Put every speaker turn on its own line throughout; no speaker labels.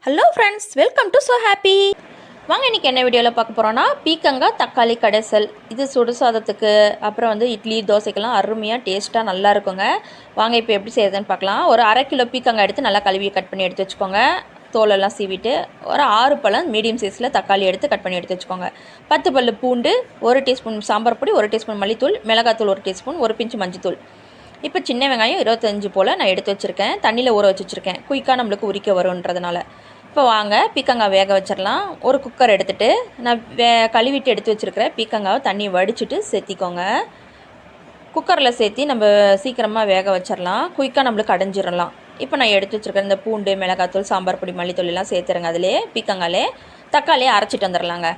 Hello friends, welcome to so happy. வாங்க இன்றைக்கி என்ன வீடியோவில் பார்க்க போகிறோன்னா பீக்கங்காய் தக்காளி கடைசல். இது சுடு சாதத்துக்கு அப்புறம் இட்லி தோசைக்கெல்லாம் அருமையாக டேஸ்ட்டாக நல்லா இருக்குங்க. வாங்க இப்போ எப்படி செய்யுதுன்னு பார்க்கலாம். ஒரு 1/2 கிலோ பீக்கங்காய் எடுத்து நல்லா கழுவி கட் பண்ணி எடுத்து வச்சுக்கோங்க. தோலெல்லாம் சீவிட்டு ஒரு 6 பழம் மீடியம் சைஸில் தக்காளி எடுத்து கட் பண்ணி எடுத்து வச்சுக்கோங்க. 10 பல் பூண்டு, 1 டீஸ்பூன் சாம்பார் பொடி, 1 டீஸ்பூன் மல்லித்தூள், மிளகாத்தூள் 1 டீஸ்பூன், 1 பிஞ்சு மஞ்சத்தூள். இப்போ சின்ன வெங்காயம் 25 போல் நான் எடுத்து வச்சுருக்கேன். தண்ணியில் ஊற வச்சுருக்கேன், குயிக்காக நம்மளுக்கு உரிக்க வரும்ன்றதுனால. இப்போ வாங்க பீக்கங்காய் வேக வச்சிடலாம். ஒரு குக்கர் எடுத்துகிட்டு நான் கழுவிட்டு எடுத்து வச்சுருக்கிறேன் பீக்கங்காவை தண்ணியை வடிச்சிட்டு சேர்த்திக்கோங்க. குக்கரில் சேர்த்தி நம்ம சீக்கிரமாக வேக வச்சிடலாம், குயிக்காக நம்மளுக்கு அடைஞ்சிடலாம். இப்போ நான் எடுத்து வச்சுருக்கிறேன் இந்த பூண்டு, மிளகாத்தூள், சாம்பார் பொடி, மல்லித்தூள் எல்லாம் சேர்த்துருங்க. அதிலே பீக்கங்காயிலே தக்காளியை அரைச்சிட்டு வந்துடலாங்க.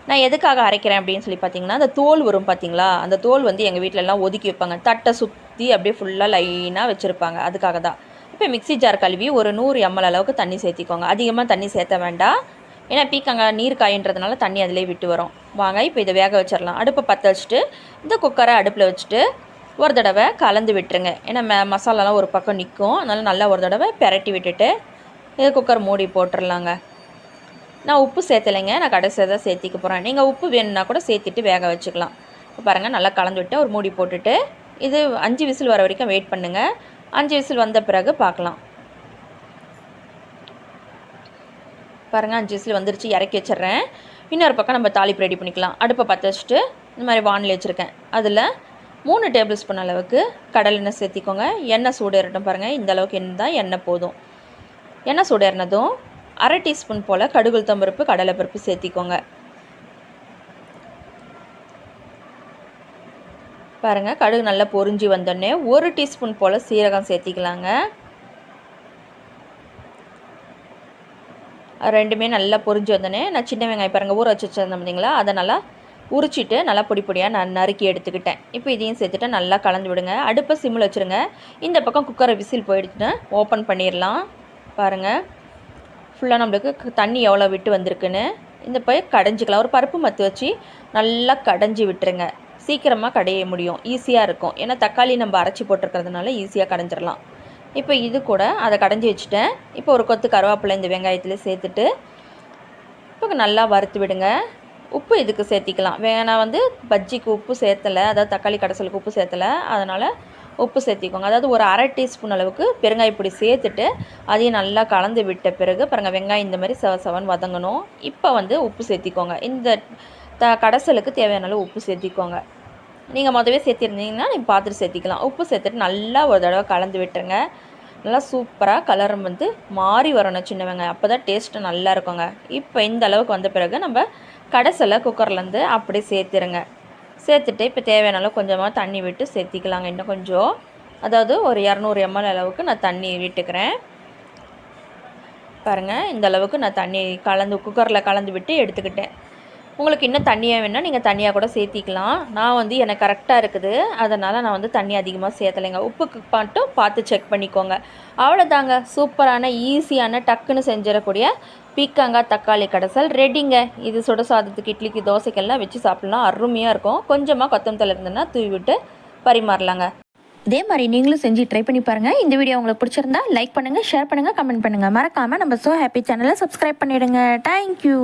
நான் எதுக்காக அரைக்கிறேன் அப்படின்னு சொல்லி பார்த்தீங்கன்னா, அந்த தோல் வரும் பார்த்தீங்களா, அந்த தோல் எங்கள் வீட்டிலலாம் ஒதுக்கி வைப்பாங்க. தட்டை சுற்றி அப்படியே ஃபுல்லாக லைனாக வச்சுருப்பாங்க. அதுக்காக தான். இப்போ மிக்ஸி ஜார் கழுவி ஒரு 100 ml அளவுக்கு தண்ணி சேர்த்திக்கோங்க. அதிகமாக தண்ணி சேர்த்த வேண்டாம், ஏன்னா பீக்கங்காய் நீர் காயின்றதுனால தண்ணி அதிலே விட்டு வரும். வாங்க இப்போ இதை வேக வச்சிடலாம். அடுப்பை பற்ற வச்சுட்டு இந்த குக்கரை அடுப்பில் வச்சுட்டு ஒரு தடவை கலந்து விட்டுருங்க. ஏன்னா மசாலாலாம் ஒரு பக்கம் நிற்கும், அதனால் நல்லா ஒரு தடவை பெரட்டி விட்டுட்டு இது குக்கர் மூடி போட்டுடலாங்க. நான் உப்பு சேர்த்தலைங்க, நான் கடைசியாக தான் சேர்த்திக்க போகிறேன். நீங்கள் உப்பு வேணும்னா கூட சேர்த்துட்டு வேக வச்சுக்கலாம். இப்போ பாருங்கள், நல்லா கலந்து விட்டு ஒரு மூடி போட்டுட்டு இது 5 விசில் வர வரைக்கும் வெயிட் பண்ணுங்கள். 5 விசில் வந்த பிறகு பார்க்கலாம். பாருங்கள், 5 விசில் வந்துருச்சு, இறக்கி வச்சிட்றேன். இன்னொரு பக்கம் நம்ம தாளிப்பு ரெடி பண்ணிக்கலாம். அடுப்பை பற்ற வச்சுட்டு இந்த மாதிரி வானிலை வச்சுருக்கேன். அதில் 3 டேபிள் ஸ்பூன் அளவுக்கு கடலை எண்ணெய் சேர்த்திக்கோங்க. எண்ணெய் சூடேறட்டும். பாருங்கள், இந்த அளவுக்கு தான் எண்ணெய் போதும். எண்ணெய் சூடேறினதும் 1/2 டீஸ்பூன் போல் கடுகு, உளுத்தம் பருப்பு, கடலைப்பருப்பு சேர்த்திக்கோங்க. பாருங்கள், கடுகு நல்லா பொரிஞ்சு வந்தோடனே 1 டீஸ்பூன் போல் சீரகம் சேர்த்திக்கலாங்க. ரெண்டுமே நல்லா பொரிஞ்சு வந்தோடனே நான் சின்ன வெங்காயம் பாருங்கள் ஊற வச்சு வச்சுருந்தேன் பார்த்தீங்களா, அதை நல்லா உரிச்சிட்டு நல்லா பொடி பொடியாக நான் நறுக்கி எடுத்துக்கிட்டேன். இப்போ இதையும் சேர்த்துட்டு நல்லா கலந்து விடுங்க. அடுப்பை சிம்மில் வச்சுருங்க. இந்த பக்கம் குக்கரை விசில் போயிடுச்சுன்னா ஓப்பன் பண்ணிடலாம். பாருங்கள், ஃபுல்லாக நம்மளுக்கு தண்ணி எவ்வளோ விட்டு வந்திருக்குன்னு இந்த போய் கடைஞ்சிக்கலாம். ஒரு பருப்பு மத்து வச்சு நல்லா கடைஞ்சி விட்டுருங்க. சீக்கிரமாக கடைய முடியும், ஈஸியாக இருக்கும். ஏன்னா தக்காளி நம்ம அரைச்சி போட்டிருக்கிறதுனால ஈஸியாக கடைஞ்சிடலாம். இப்போ இது கூட அதை கடைஞ்சி வச்சுட்டேன். இப்போ ஒரு கொத்து கருவேப்பிலை இந்த வெங்காயத்தில் சேர்த்துட்டு இப்போ நல்லா வறுத்து விடுங்க. உப்பு இதுக்கு சேர்த்திக்கலாம். நான் பஜ்ஜிக்கு உப்பு சேர்த்தலை, அதாவது தக்காளி கடைசலுக்கு உப்பு சேர்த்தலை, அதனால் உப்பு சேர்த்திக்கோங்க. அதாவது ஒரு 1/2 டீஸ்பூன் அளவுக்கு பெருங்காயப்பொடி சேர்த்துட்டு அதையும் நல்லா கலந்து விட்ட பிறகு பாருங்கள், வெங்காயம் இந்த மாதிரி செவன் வதங்கணும். இப்போ உப்பு சேர்த்திக்கோங்க. இந்த கடைசலுக்கு தேவையான அளவு உப்பு சேர்த்திக்கோங்க. நீங்கள் முதவே சேர்த்திருந்தீங்கன்னா நீங்கள் பார்த்துட்டு சேர்த்திக்கலாம். உப்பு சேர்த்துட்டு நல்லா ஒரு தடவை கலந்து விட்டுருங்க. நல்லா சூப்பராக கலர் மாறி வரணும் சின்ன வெங்காயம், அப்போ தான் டேஸ்ட்டு நல்லா இருக்குங்க. இப்போ இந்த அளவுக்கு வந்த பிறகு நம்ம கடைசலை குக்கர்லேருந்து அப்படியே சேர்த்துருங்க. சேர்த்துட்டு இப்போ தேவையான அளவு கொஞ்சமாக தண்ணி விட்டு சேர்த்திக்கலாங்க. இன்னும் கொஞ்சம், அதாவது ஒரு 200 ml அளவுக்கு நான் தண்ணி விட்டுக்கிறேன். பாருங்கள், இந்த அளவுக்கு நான் தண்ணி குக்கரில் கலந்து விட்டு எடுத்துக்கிட்டேன். உங்களுக்கு இன்னும் தண்ணியாக வேணால் நீங்கள் தண்ணியாக கூட சேர்த்திக்கலாம். நான் எனக்கு கரெக்டாக இருக்குது, அதனால் நான் தண்ணி அதிகமாக சேர்த்தலைங்க. உப்புக்கு மட்டும் பார்த்து செக் பண்ணிக்கோங்க. அவ்வளோதாங்க, சூப்பரான ஈஸியான டக்குன்னு செஞ்சிடக்கூடிய பீக்கங்காய் தக்காளி கடைசல் ரெடிங்க. இது சுட சாதத்துக்கு, இட்லிக்கு, தோசைக்கெல்லாம் வச்சு சாப்பிட்லாம், அருமையாக இருக்கும். கொஞ்சமாக கொத்தமல்லி இருந்ததுன்னா தூவி விட்டு பரிமாறலாங்க. இதே மாதிரி நீங்களும் செஞ்சு ட்ரை பண்ணி பாருங்கள். இந்த வீடியோ உங்களுக்கு பிடிச்சிருந்தா லைக் பண்ணுங்கள், ஷேர் பண்ணுங்கள், கமெண்ட் பண்ணுங்கள். மறக்காமல் நம்ம ஸோ ஹாப்பி சேனலை சப்ஸ்கிரைப் பண்ணிவிடுங்க. தேங்க்யூ.